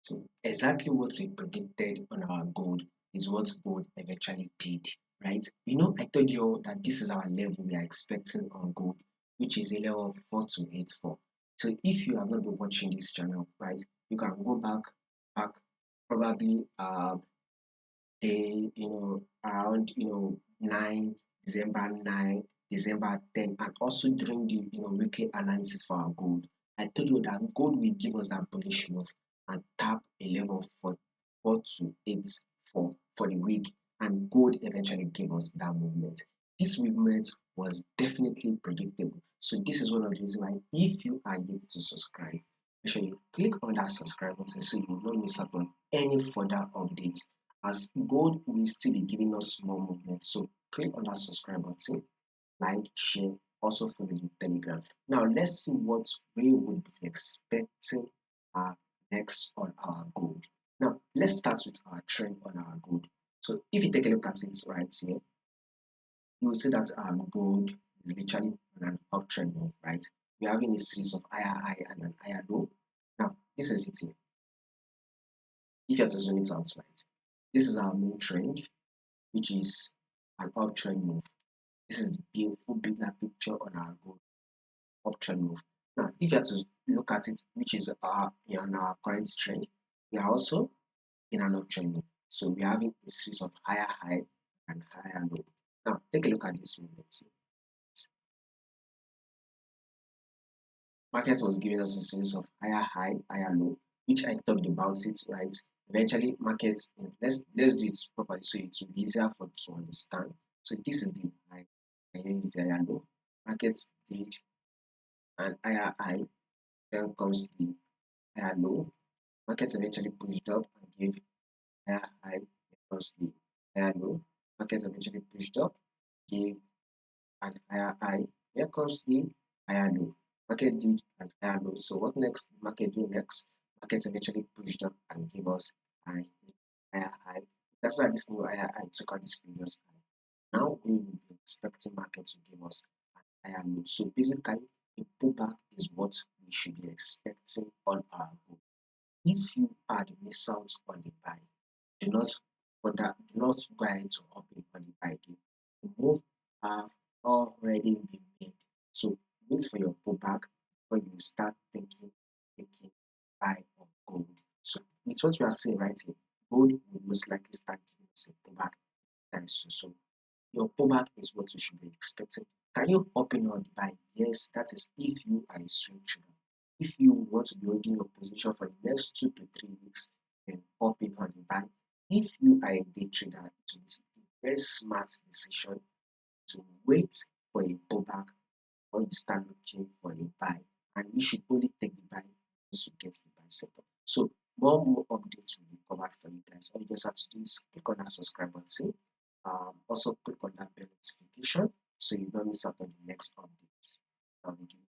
So exactly what we predicted on our gold is what gold eventually did, right? I told you that this is our level we are expecting on gold, which is a level of 4284. So if you have not been watching this channel, right, you can go back probably day, around 9 December 9, December 10, and also during the weekly analysis for our gold. I told you that gold will give us that bullish move and tap a level of 4284 for the week, and gold eventually gave us that movement. This movement was definitely predictable. So this is one of the reasons why, if you are yet to subscribe, make sure you click on that subscribe button so you will not miss out on any further updates, as gold will still be giving us more movement. So click on that subscribe button, like, share, also follow the Telegram. Now let's see what we would be expecting next on our gold. Now let's start with our trend on our gold. So if you take a look at it right here, you will see that gold is literally on an uptrend move, right? We're having a series of higher high and an higher low. Now this is it here. If you have to zoom it out, right, this is our main trend, which is an uptrend move. This is the beautiful bigger picture on our gold uptrend move. Now, if you have to look at it, which is in our current trend, we are also in an uptrend move. So we are having a series of higher high and higher low. Now, take a look at this movement. Market was giving us a series of higher high, higher low, which I talked about it, right? Eventually, markets, let's do it properly so it will be easier for to understand. So this is the high, and here is the higher low. Markets did an higher high, then comes the higher low. Markets eventually pushed up and gave higher high, then comes the higher low. Markets eventually pushed up, gave an higher high, here comes the higher low. Market did an higher low. So what next? Market do next? Market eventually pushed up and gave us a higher high. That's why this new higher high took out this previous high. Now we will be expecting market to give us an higher low. So basically, a pullback is what we should be expecting on our goal. If you are the miss out on the buy, do not go ahead to open on the buy again. The move have already been made. So wait for your pullback before you start thinking buy of gold. So with what we are seeing right here, gold will most likely start giving us a pullback time soon. So your pullback is what you should be expecting. Can you open on the buy? Yes, that is if you are a swing trader. If you want to be holding your position for the next 2 to 3 weeks, then open on the buy. If you are a day trader, it will be a very smart decision to wait for a pullback or you start looking for a buy, and you should only take the buy once you get the buy set up. So more updates will be covered for you guys. All you just have to do is click on that subscribe button. Also click on that bell notification so you don't miss out on the next updates. I'll be giving